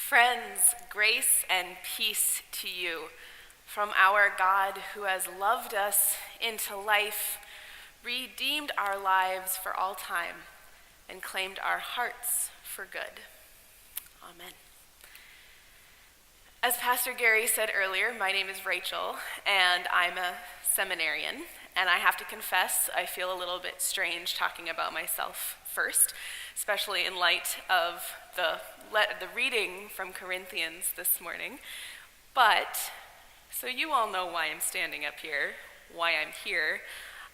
Friends, grace and peace to you from our God who has loved us into life, redeemed our lives for all time, and claimed our hearts for good. Amen. As Pastor Gary said earlier, my name is Rachel, and I'm a seminarian, and I have to confess I feel a little bit strange talking about myself first, especially in light of the reading from Corinthians this morning. But, so you all know why I'm standing up here, why I'm here.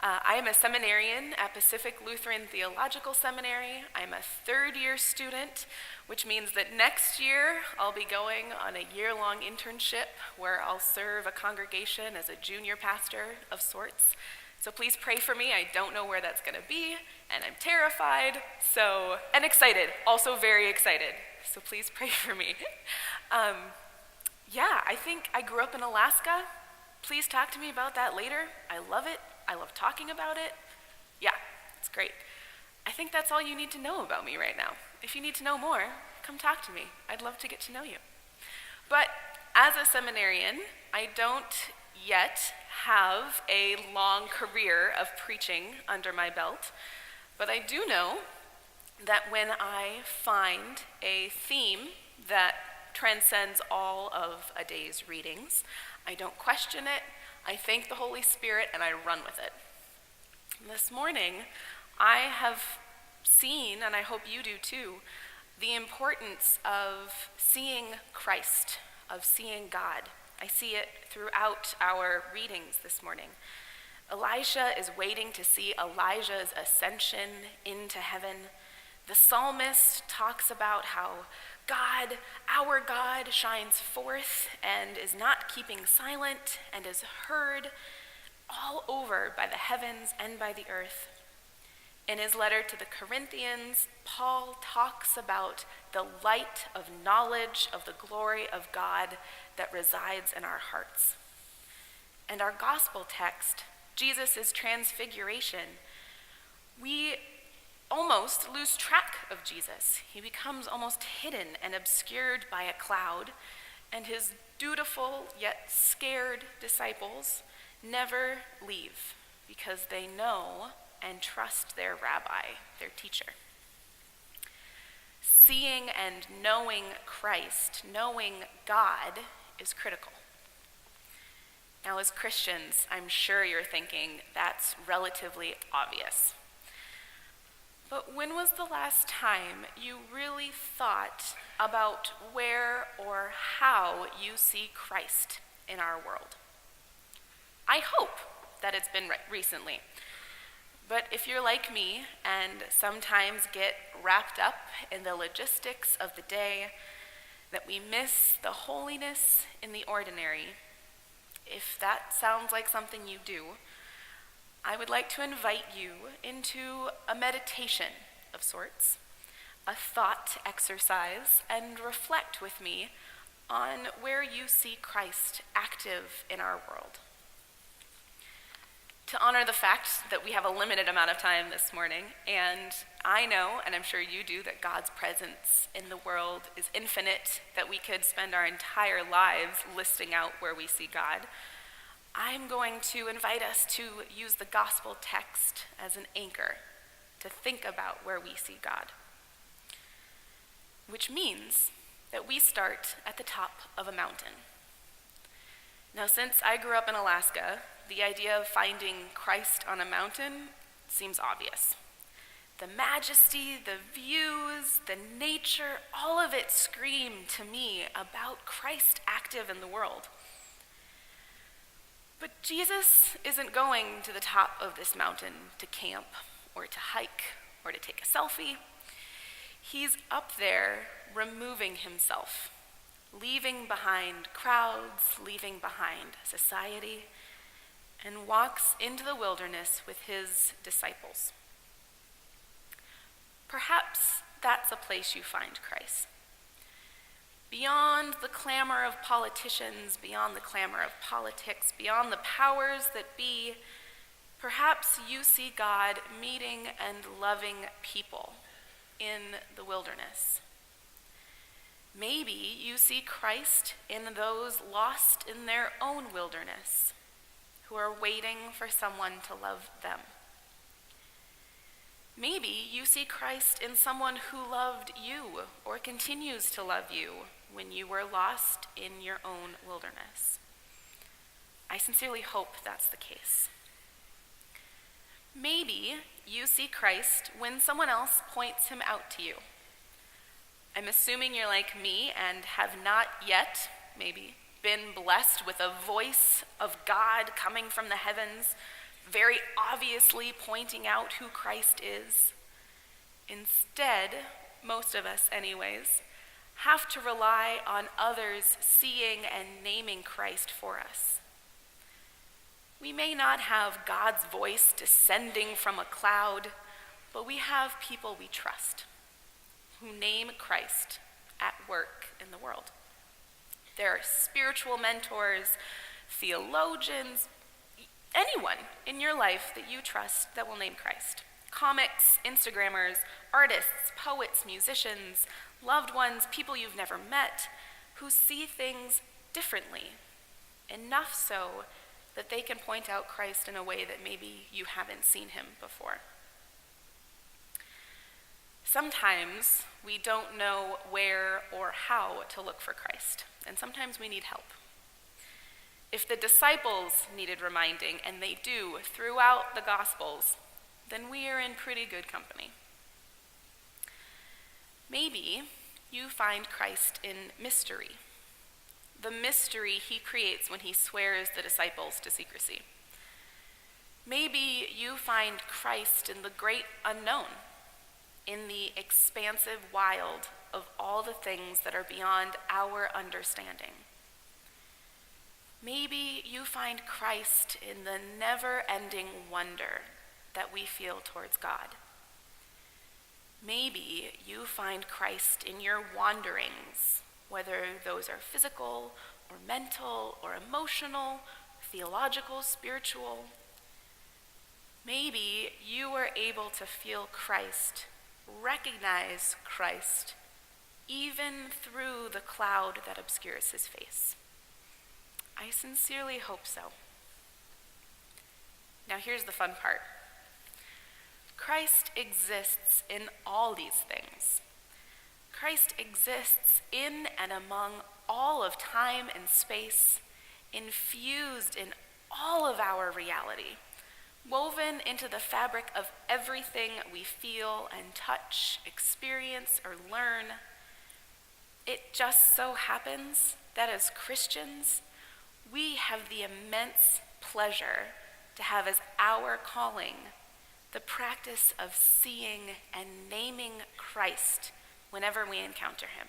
I am a seminarian at Pacific Lutheran Theological Seminary. I'm a third-year student, which means that next year I'll be going on a year-long internship where I'll serve a congregation as a junior pastor of sorts. So please pray for me. I don't know where that's going to be, and I'm terrified, and excited, also very excited. So please pray for me. I think I grew up in Alaska. Please talk to me about that later. I love it. I love talking about it. Yeah, it's great. I think that's all you need to know about me right now. If you need to know more, come talk to me. I'd love to get to know you. But as a seminarian, I don't yet have a long career of preaching under my belt, but I do know that when I find a theme that transcends all of a day's readings, I don't question it, I thank the Holy Spirit, and I run with it. This morning, I have seen, and I hope you do too, the importance of seeing Christ, of seeing God. I see it throughout our readings this morning. Elisha is waiting to see Elijah's ascension into heaven. The psalmist talks about how God, our God, shines forth and is not keeping silent and is heard all over by the heavens and by the earth. In his letter to the Corinthians, Paul talks about the light of knowledge of the glory of God that resides in our hearts. And our gospel text, Jesus' transfiguration, we almost lose track of Jesus. He becomes almost hidden and obscured by a cloud, and his dutiful yet scared disciples never leave because they know and trust their rabbi, their teacher. Seeing and knowing Christ, knowing God, is critical. Now, as Christians, I'm sure you're thinking that's relatively obvious. But when was the last time you really thought about where or how you see Christ in our world? I hope that it's been recently. But if you're like me and sometimes get wrapped up in the logistics of the day, that we miss the holiness in the ordinary, if that sounds like something you do, I would like to invite you into a meditation of sorts, a thought exercise, and reflect with me on where you see Christ active in our world. To honor the fact that we have a limited amount of time this morning, and I know, and I'm sure you do, that God's presence in the world is infinite, that we could spend our entire lives listing out where we see God, I'm going to invite us to use the gospel text as an anchor to think about where we see God. Which means that we start at the top of a mountain. Now, since I grew up in Alaska, the idea of finding Christ on a mountain seems obvious. The majesty, the views, the nature, all of it scream to me about Christ active in the world. But Jesus isn't going to the top of this mountain to camp or to hike or to take a selfie. He's up there removing himself, leaving behind crowds, leaving behind society, and walks into the wilderness with his disciples. Perhaps that's a place you find Christ. Beyond the clamor of politicians, beyond the clamor of politics, beyond the powers that be, perhaps you see God meeting and loving people in the wilderness. Maybe you see Christ in those lost in their own wilderness, who are waiting for someone to love them. Maybe you see Christ in someone who loved you or continues to love you when you were lost in your own wilderness. I sincerely hope that's the case. Maybe you see Christ when someone else points him out to you. I'm assuming you're like me and have not yet, maybe, been blessed with a voice of God coming from the heavens, very obviously pointing out who Christ is. Instead, most of us anyways, have to rely on others seeing and naming Christ for us. We may not have God's voice descending from a cloud, but we have people we trust who name Christ at work in the world. There are spiritual mentors, theologians, anyone in your life that you trust that will name Christ. Comics, Instagrammers, artists, poets, musicians, loved ones, people you've never met, who see things differently, enough so that they can point out Christ in a way that maybe you haven't seen him before. Sometimes we don't know where or how to look for Christ, and sometimes we need help. If the disciples needed reminding, and they do throughout the Gospels, then we are in pretty good company. Maybe you find Christ in mystery, the mystery he creates when he swears the disciples to secrecy. Maybe you find Christ in the great unknown, in the expansive wild of all the things that are beyond our understanding. Maybe you find Christ in the never-ending wonder that we feel towards God. Maybe you find Christ in your wanderings, whether those are physical or mental or emotional, theological, spiritual. Maybe you are able to feel Christ, recognize Christ, even through the cloud that obscures his face. I sincerely hope so. Now here's the fun part. Christ exists in all these things. Christ exists in and among all of time and space, infused in all of our reality, woven into the fabric of everything we feel and touch, experience, or learn. It just so happens that as Christians, we have the immense pleasure to have as our calling the practice of seeing and naming Christ whenever we encounter him.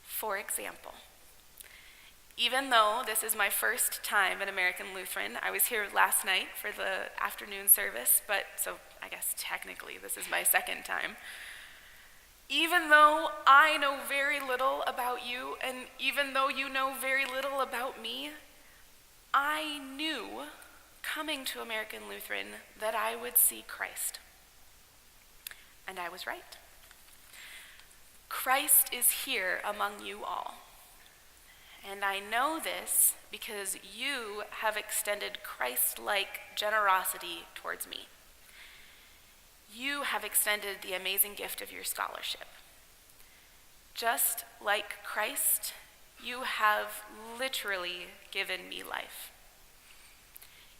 For example, even though this is my first time at American Lutheran, I was here last night for the afternoon service, so I guess technically this is my second time. Even though I know very little about you, and even though you know very little about me, I knew coming to American Lutheran that I would see Christ. And I was right. Christ is here among you all. And I know this because you have extended Christ-like generosity towards me. You have extended the amazing gift of your scholarship. Just like Christ, you have literally given me life.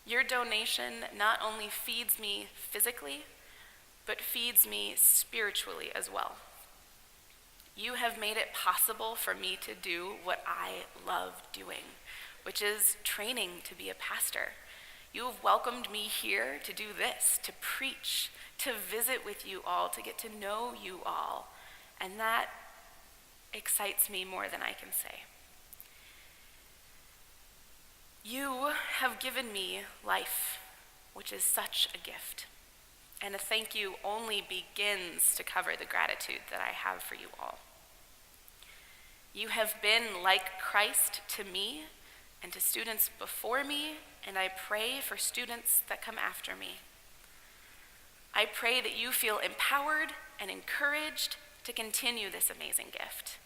Your donation not only feeds me physically, but feeds me spiritually as well. You have made it possible for me to do what I love doing, which is training to be a pastor. You have welcomed me here to do this, to preach, to visit with you all, to get to know you all. And that excites me more than I can say. You have given me life, which is such a gift. And a thank you only begins to cover the gratitude that I have for you all. You have been like Christ to me and to students before me, and I pray for students that come after me. I pray that you feel empowered and encouraged to continue this amazing gift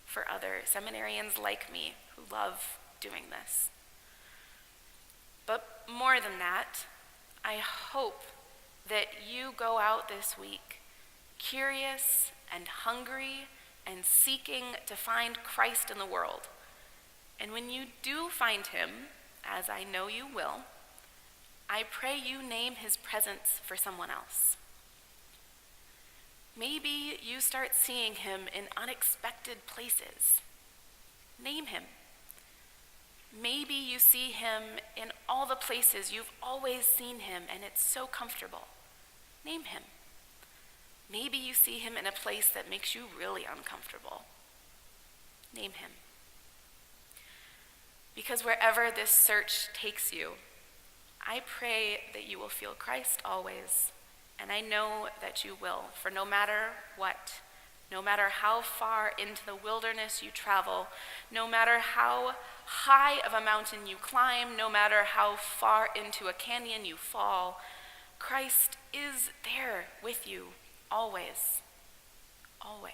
for other seminarians like me who love doing this. But more than that, I hope that you go out this week curious and hungry and seeking to find Christ in the world. And when you do find him, as I know you will, I pray you name his presence for someone else. Maybe you start seeing him in unexpected places. Name him. Maybe you see him in all the places you've always seen him and it's so comfortable. Name him. Maybe you see him in a place that makes you really uncomfortable. Name him. Because wherever this search takes you, I pray that you will feel Christ always, and I know that you will, for no matter what, no matter how far into the wilderness you travel, no matter how high of a mountain you climb, no matter how far into a canyon you fall, Christ is there with you always, always.